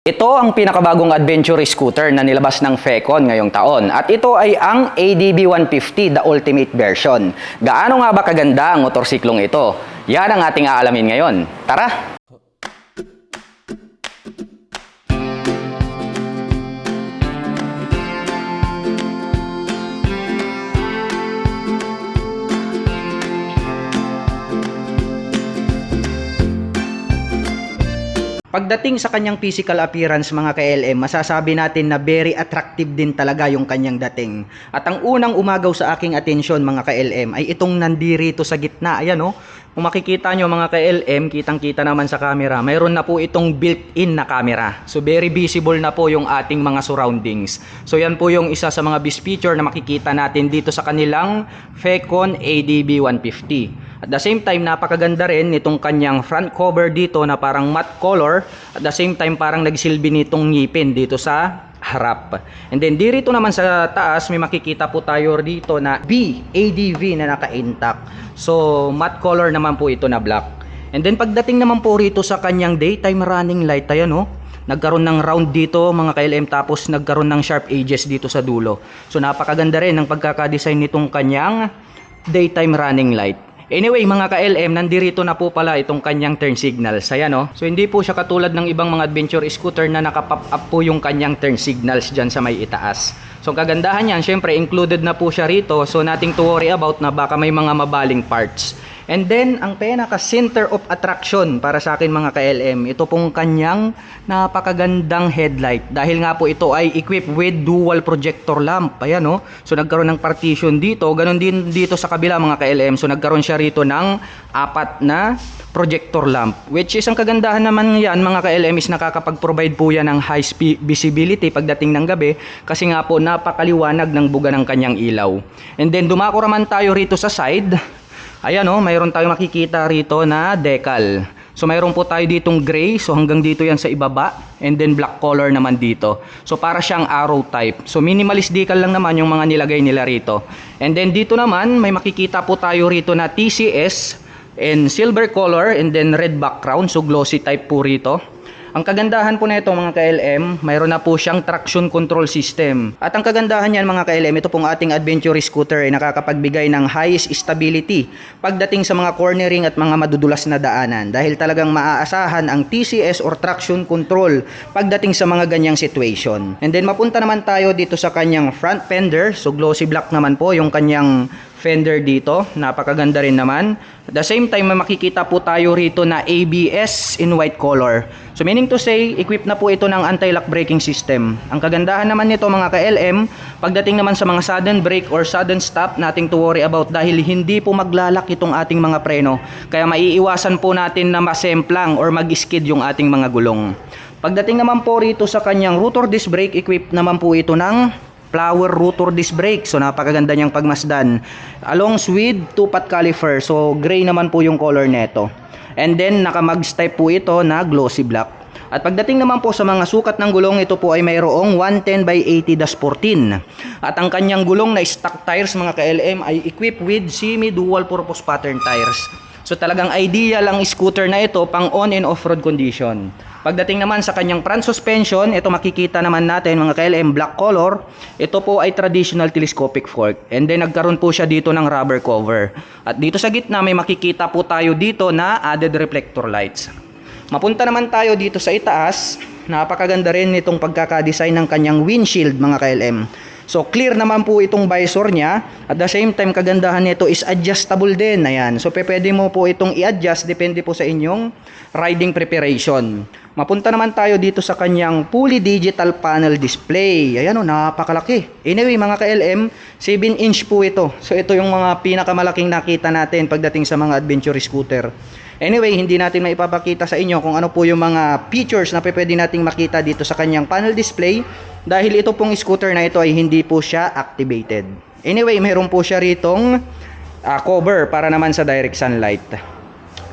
Ito ang pinakabagong adventure scooter na nilabas ng Fecon ngayong taon. At ito ay ang ADB 150, the ultimate version. Gaano nga ba kaganda ang motorsiklong ito? Yan ang ating aalamin ngayon. Tara! Pagdating sa kanyang physical appearance mga ka-LM, masasabi natin na very attractive din talaga yung kanyang dating. At ang unang umagaw sa aking atensyon mga ka-LM ay itong nandirito sa gitna. Ayan o, kung makikita nyo mga ka-LM, kitang-kita naman sa camera, mayroon na po itong built-in na camera. So very visible na po yung ating mga surroundings. So yan po yung isa sa mga best feature na makikita natin dito sa kanilang Fecon ADB 150. At the same time, napakaganda rin nitong kanyang front cover dito na parang matte color. At the same time, parang nagsilbi nitong ngipin dito sa harap. And then dito naman sa taas, may makikita po tayo dito na ADV na naka-intact. So matte color naman po ito na black. And then pagdating naman po rito sa kanyang daytime running light, ayan o, nagkaroon ng round dito mga ka-LM, tapos nagkaroon ng sharp edges dito sa dulo. So napakaganda rin ng pagkakadesign nitong kanyang daytime running light. Anyway mga ka-LM, nandirito na po pala itong kanyang turn signals. Ayan o. So hindi po siya katulad ng ibang mga adventure scooter na nakapop up po yung kanyang turn signals dyan sa may itaas. So kagandahan yan, syempre included na po siya rito. So nothing to worry about na baka may mga mabaling parts. And then, ang pinaka center of attraction para sa akin mga ka-LM, ito pong kanyang napakagandang headlight. Dahil nga po ito ay equipped with dual projector lamp. Ayan o. So nagkaroon ng partition dito. Ganon din dito sa kabila mga ka-LM. So nagkaroon siya rito ng apat na projector lamp. Which is ang kagandahan naman yan mga ka-LM is nakakapag-provide po yan ng high visibility pagdating ng gabi. Kasi nga po napakaliwanag ng buga ng kanyang ilaw. And then dumako naman tayo rito sa side. Ayan o, mayroon tayong makikita rito na decal. So mayroon po tayo ditong gray, so hanggang dito yan sa ibaba. And then black color naman dito. So para siyang arrow type. So minimalist decal lang naman yung mga nilagay nila rito. And then dito naman, may makikita po tayo rito na TCS and silver color and then red background. So glossy type po rito. Ang kagandahan po nito mga ka-LM, mayroon na po siyang traction control system. At ang kagandahan niyan mga ka-LM, ito pong ating adventure scooter ay nakakapagbigay ng highest stability pagdating sa mga cornering at mga madudulas na daanan. Dahil talagang maaasahan ang TCS or traction control pagdating sa mga ganyang situation. And then mapunta naman tayo dito sa kanyang front fender. So glossy black naman po yung kanyang fender dito, napakaganda rin naman. At the same time, may makikita po tayo rito na ABS in white color. So meaning to say, equipped na po ito ng anti-lock braking system. Ang kagandahan naman nito mga ka-LM, pagdating naman sa mga sudden brake or sudden stop, nothing to worry about dahil hindi po maglalak itong ating mga preno. Kaya maiiwasan po natin na masemplang or mag-skid yung ating mga gulong. Pagdating naman po rito sa kanyang rotor disc brake, equipped naman po ito ng flower rotor disc brake. So napakaganda niyang pagmasdan. Along with 2-pot caliper. So gray naman po yung color neto. And then naka-mags type po ito na glossy black. At pagdating naman po sa mga sukat ng gulong, ito po ay mayroong 110/80-14. At ang kanyang gulong na stock tires mga ka-LM ay equipped with semi-dual purpose pattern tires. So talagang ideal ang scooter na ito pang on and off-road condition. Pagdating naman sa kanyang front suspension, ito makikita naman natin mga ka-LM black color. Ito po ay traditional telescopic fork. And then nagkaroon po siya dito ng rubber cover. At dito sa gitna may makikita po tayo dito na added reflector lights. Mapunta naman tayo dito sa itaas. Napakaganda rin itong pagkakadesign ng kanyang windshield mga ka-LM. So clear naman po itong visor niya. At the same time, kagandahan nito is adjustable din. Ayan. So pwede mo po itong i-adjust depende po sa inyong riding preparation. Mapunta naman tayo dito sa kanyang fully digital panel display. Ayan o, napakalaki. Anyway mga ka-LM, 7-inch po ito. So ito yung mga pinakamalaking nakita natin pagdating sa mga adventure scooter. Anyway, hindi natin maipapakita sa inyo kung ano po yung mga features na pwede nating makita dito sa kanyang panel display dahil ito pong scooter na ito ay hindi po siya activated. Anyway, meron po siya ritong cover para naman sa direct sunlight.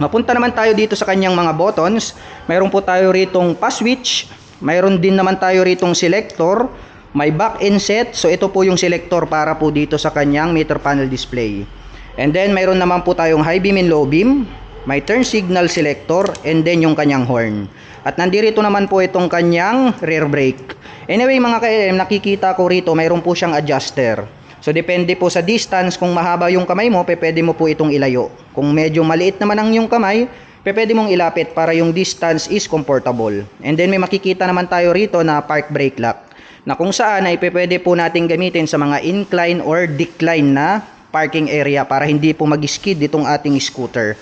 Mapunta naman tayo dito sa kanyang mga buttons. Meron po tayo ritong pa-switch. Mayroon din naman tayo ritong selector. May back inset. So ito po yung selector para po dito sa kanyang meter panel display. And then mayroon naman po tayong high beam and low beam. may turn signal selector, and then yung kanyang horn. At nandito naman po itong kanyang rear brake. Anyway mga ka-LM, nakikita ko rito mayroon po siyang adjuster. So depende po sa distance, kung mahaba yung kamay mo, pwede mo po itong ilayo. Kung medyo maliit naman ang yung kamay, pwede mong ilapit para yung distance is comfortable. And then may makikita naman tayo rito na park brake lock, na kung saan ay pwede po natin gamitin sa mga incline or decline na parking area para hindi po mag-skid itong ating scooter.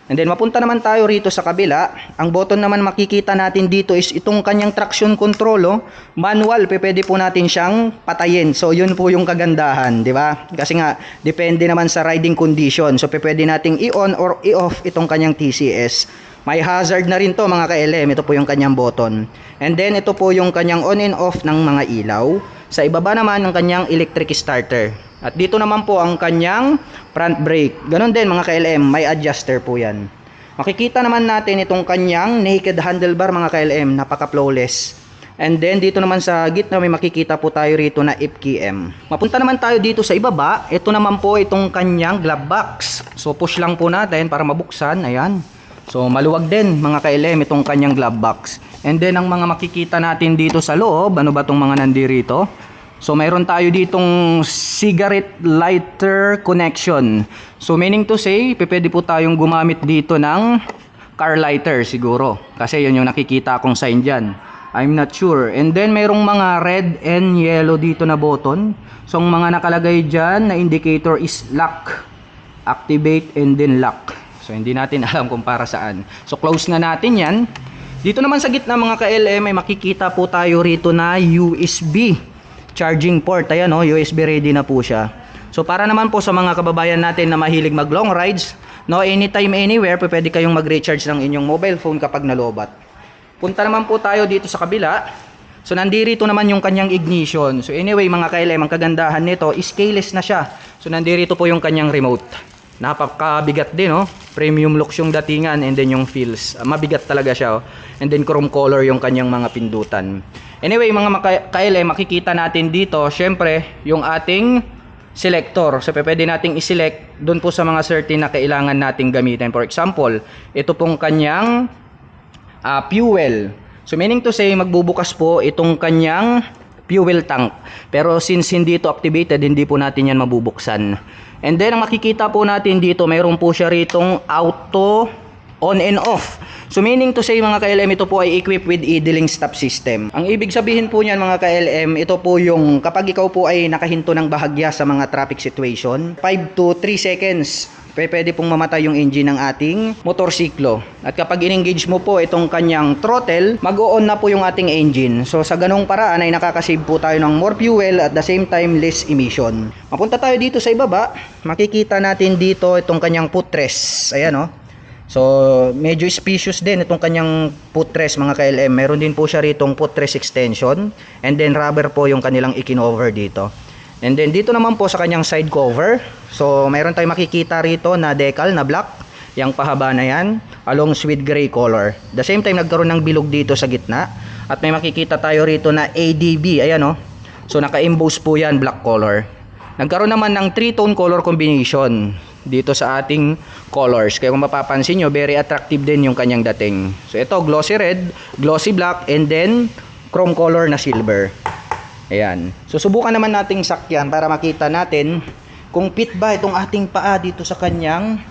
And then mapunta naman tayo rito sa kabila. Ang button naman makikita natin dito is itong kanyang traction control, oh. Manual, pwede po natin siyang patayin. So yun po yung kagandahan, di ba? Kasi nga depende naman sa riding condition. So pwede nating i-on or i-off itong kanyang TCS. May hazard na rin to mga ka-LM. Ito po yung kanyang button. And then ito po yung kanyang on and off ng mga ilaw. Sa ibaba naman ng kanyang electric starter. At dito naman po ang kanyang front brake. Ganon din mga ka-LM, may adjuster po yan. Makikita naman natin itong kanyang naked handlebar mga ka-LM, napaka-flawless. And then dito naman sa gitna may makikita po tayo rito na FKM. Mapunta naman tayo dito sa ibaba. Ito naman po itong kanyang glove box. So push lang po natin para mabuksan. Ayan. So maluwag din mga ka-LM itong kanyang glove box. And then ang mga makikita natin dito sa loob, ano ba itong mga nandirito? So mayroon tayo ditong cigarette lighter connection. So meaning to say, pwede po tayong gumamit dito ng car lighter siguro. Kasi yun yung nakikita kong sign dyan. I'm not sure. And then mayroong mga red and yellow dito na button. So ang mga nakalagay dyan na indicator is lock, activate, and then lock. So hindi natin alam kung para saan. So close na natin yan. Dito naman sa gitna mga ka-LM may makikita po tayo rito na USB charging port. Ayan o, USB ready na po siya. So para naman po sa mga kababayan natin na mahilig mag long rides, no, anytime anywhere pwede kayong mag-recharge ng inyong mobile phone kapag nalobat. Punta naman po tayo dito sa kabila. So nandito naman yung kanyang ignition. So anyway mga ka-LM, ang kagandahan nito is keyless na siya. So nandito po yung kanyang remote. Napakabigat din, oh. Premium looks yung datingan, and then yung feels. Mabigat talaga siya, oh. And then chrome color yung kanyang mga pindutan. Anyway, mga ka-LM, makikita natin dito, syempre, yung ating selector. So pwede nating i-select doon po sa mga certain na kailangan nating gamitin. For example, ito pong kanyang fuel. So meaning to say, magbubukas po itong kanyang fuel tank. Pero since hindi ito activated, hindi po natin yan mabubuksan. And then ang makikita po natin dito, mayroon po siya ritong auto on and off. So meaning to say mga ka-LM, ito po ay equipped with idling stop system. Ang ibig sabihin po niyan mga ka-LM, ito po yung kapag ikaw po ay nakahinto ng bahagya sa mga traffic situation, 5 to 3 seconds pwede pong mamatay yung engine ng ating motorsiklo. At kapag in-engage mo po itong kanyang throttle, mag-o-on na po yung ating engine. So sa ganung paraan ay nakakasave po tayo ng more fuel at the same time less emission. Mapunta tayo dito sa ibaba, makikita natin dito itong kanyang footrest. Ayan, oh. So medyo spacious din itong kanyang footrest mga ka-LM. Meron din po siya ritong footrest extension, and then rubber po yung kanilang ikinover dito. And then dito naman po sa kanyang side cover, so mayroon tayong makikita rito na decal na black, yung pahaba na yan, along with gray color. The same time nagkaroon ng bilog dito sa gitna, at may makikita tayo rito na ADB, ayan, oh. So naka-emboss po yan, black color. Nagkaroon naman ng 3-tone color combination dito sa ating colors. Kaya kung mapapansin nyo, very attractive din yung kanyang dating. So ito, glossy red, glossy black, and then chrome color na silver. Ayan. So subukan naman nating sakyan para makita natin kung fit ba itong ating paa dito sa kanyang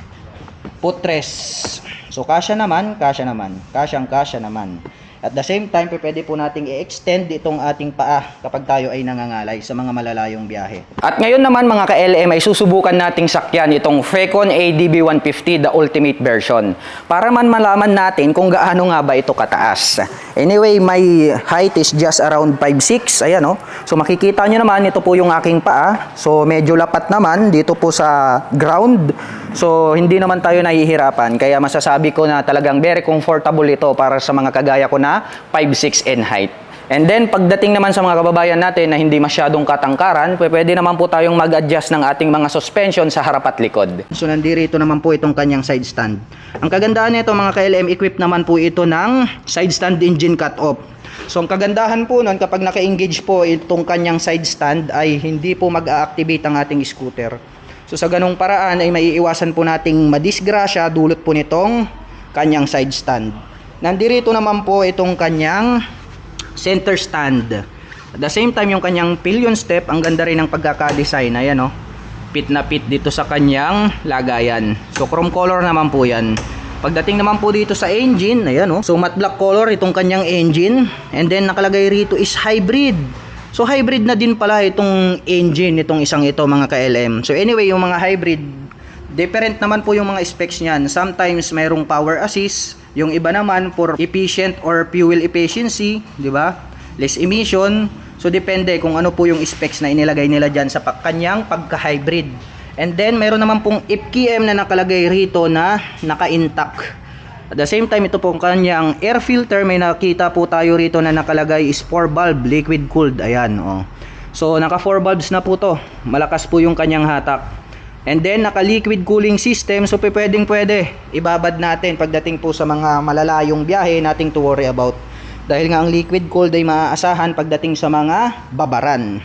footrest. So kasya naman, kasya naman. Kasyang-kasya naman. At the same time, pwede po nating i-extend itong ating paa kapag tayo ay nangangalay sa mga malalayong biyahe. At ngayon naman mga ka-LM ay susubukan nating sakyan itong Frecon ADB 150, the ultimate version. Para man malaman natin kung gaano nga ba ito kataas. Anyway, my height is just around 5'6". Ayan, oh. So makikita nyo naman, ito po yung aking paa. So medyo lapat naman dito po sa ground. So hindi naman tayo nahihirapan. Kaya masasabi ko na talagang very comfortable ito para sa mga kagaya ko na 5'6" in height. And then pagdating naman sa mga kababayan natin na hindi masyadong katangkaran, pwede naman po tayong mag-adjust ng ating mga suspension sa harap at likod. So nandito naman po itong kanyang side stand. Ang kagandahan nito mga ka-LM, equipped naman po ito ng side stand engine cut-off. So ang kagandahan po nun, kapag naka-engage po itong kanyang side stand ay hindi po mag-a-activate ang ating scooter. So sa ganung paraan ay maiiwasan po nating madisgrasya dulot po nitong kanyang side stand. Nandirito naman po itong kanyang center stand. At the same time yung kanyang pillion step, ang ganda rin ng pagkaka-design. Ayan oh. Pit na pit dito sa kanyang lagayan. So chrome color naman po yan. Pagdating naman po dito sa engine, ayan oh. So matte black color itong kanyang engine. And then nakalagay rito is hybrid. So hybrid na din pala itong engine itong isang ito mga ka-LM. So anyway, yung mga hybrid, different naman po yung mga specs niyan. Sometimes mayroong power assist, yung iba naman for efficient or fuel efficiency, di ba? Less emission. So depende kung ano po yung specs na inilagay nila diyan sa kanyang pagka-hybrid. And then mayroon naman pong FKM na nakalagay rito na naka-intact. At the same time, ito po kanyang air filter, may nakita po tayo rito na nakalagay is 4 valve liquid cooled. Ayan oh. So naka 4 valves na po to. Malakas po yung kanyang hatak. And then naka liquid cooling system, so pwede ibabad natin pagdating po sa mga malalayong biyahe, nating to worry about. Dahil nga ang liquid cooled ay maaasahan pagdating sa mga babaran.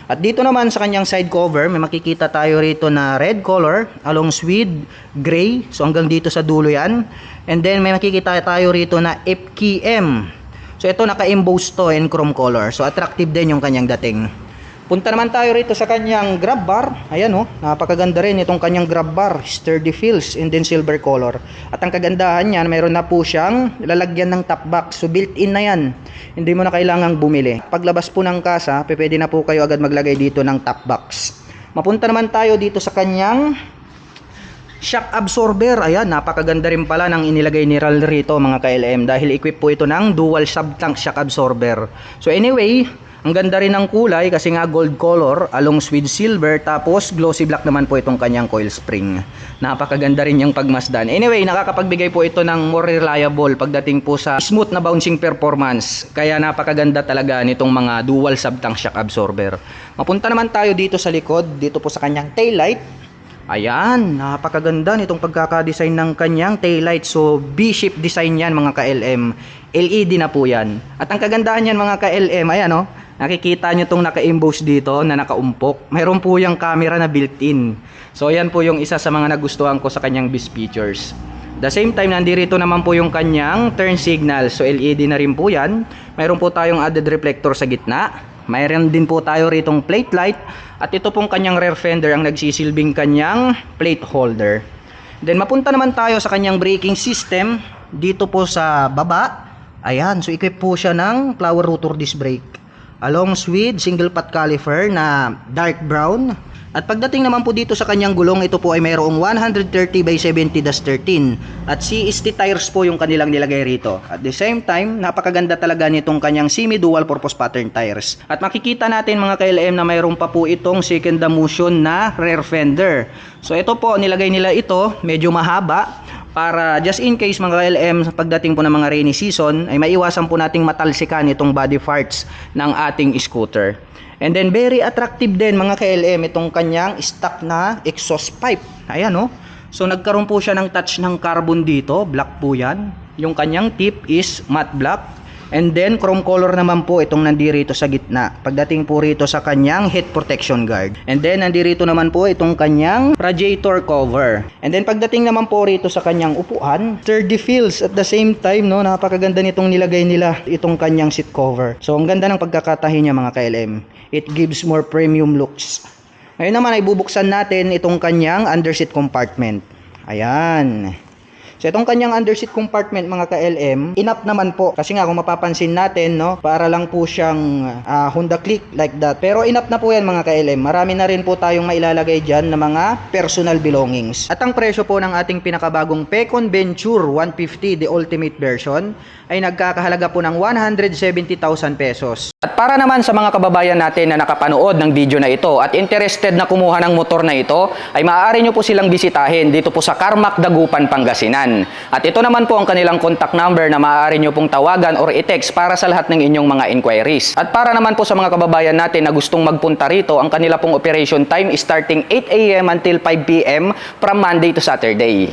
At dito naman sa kanyang side cover, may makikita tayo rito na red color along with gray. So hanggang dito sa dulo yan. And then may makikita tayo rito na FKM. So ito naka-emboss to in chrome color. So attractive din yung kanyang dating. Punta naman tayo rito sa kanyang grab bar. Ayan oh, napakaganda rin itong kanyang grab bar, sturdy feels and then silver color. At ang kagandahan niyan, mayroon na po siyang lalagyan ng top box. So built-in na yan. Hindi mo na kailangang bumili. Paglabas po ng kasa, pwede na po kayo agad maglagay dito ng top box. Mapunta naman tayo dito sa kanyang shock absorber. Ayan, napakaganda rin pala ng inilagay ni RAL rito mga ka-LM dahil equip po ito ng dual sub-tank shock absorber. So anyway, ang ganda rin ng kulay kasi nga gold color along with silver, tapos glossy black naman po itong kanyang coil spring. Napakaganda rin yung pagmasdan. Anyway, nakakapagbigay po ito ng more reliable pagdating po sa smooth na bouncing performance. Kaya napakaganda talaga nitong mga dual sub-tank shock absorber. Mapunta naman tayo dito sa likod, dito po sa kanyang taillight. Ayan, napakaganda nitong pagkakadesign ng kanyang taillight. So B-shape design yan mga ka-LM. LED na po yan. At ang kagandahan yan mga ka-LM, ayan oh, nakikita nyo itong naka-emboss dito na nakaumpok. Mayroon po yung camera na built-in. So yan po yung isa sa mga nagustuhan ko sa kanyang best features. The same time, nandito naman po yung kanyang turn signal. So LED na rin po yan. Mayroon po tayong added reflector sa gitna. Mayroon din po tayo ritong plate light. At ito pong kanyang rear fender ang nagsisilbing kanyang plate holder. Then mapunta naman tayo sa kanyang braking system. Dito po sa baba. Ayan, so equip po siya ng flower rotor disc brake along with single pot caliper na dark brown. At pagdating naman po dito sa kanyang gulong, ito po ay mayroong 130/70-13 at CST tires po yung kanilang nilagay rito. At the same time, napakaganda talaga nitong kanyang semi-dual purpose pattern tires. At makikita natin mga ka-LM na mayroon pa po itong second motion na rear fender. So ito po, nilagay nila ito, medyo mahaba, para just in case mga LM pagdating po ng mga rainy season ay maiwasan po nating matalsikan itong body parts ng ating scooter. And then very attractive din mga KLM itong kanyang stock na exhaust pipe. Ayan oh. So nagkaroon po siya ng touch ng carbon dito, black po yan. Yung kanyang tip is matte black. And then chrome color naman po itong nandirito sa gitna. Pagdating po rito sa kanyang head protection guard. And then nandirito naman po itong kanyang radiator cover. And then pagdating naman po rito sa kanyang upuan, sturdy feels at the same time no, napakaganda nitong nilagay nila itong kanyang seat cover. So ang ganda ng pagkakatahi niya mga KLM. It gives more premium looks. Ngayon naman ay bubuksan natin itong kanyang underseat compartment. Ayan. So itong kanyang underseat compartment mga ka-LM, enough naman po. Kasi nga kung mapapansin natin, no, para lang po siyang Honda Click like that. Pero enough na po yan mga ka-LM. Marami na rin po tayong mailalagay dyan na mga personal belongings. At ang presyo po ng ating pinakabagong Pecon Venture 150, the ultimate version, ay nagkakahalaga po ng 170,000 pesos. At para naman sa mga kababayan natin na nakapanood ng video na ito at interested na kumuha ng motor na ito, ay maaari nyo po silang bisitahin dito po sa Carmack Dagupan, Pangasinan. At ito naman po ang kanilang contact number na maaari nyo pong tawagan or i-text para sa lahat ng inyong mga inquiries. At para naman po sa mga kababayan natin na gustong magpunta rito, ang kanila pong operation time is starting 8 AM until 5 PM from Monday to Saturday.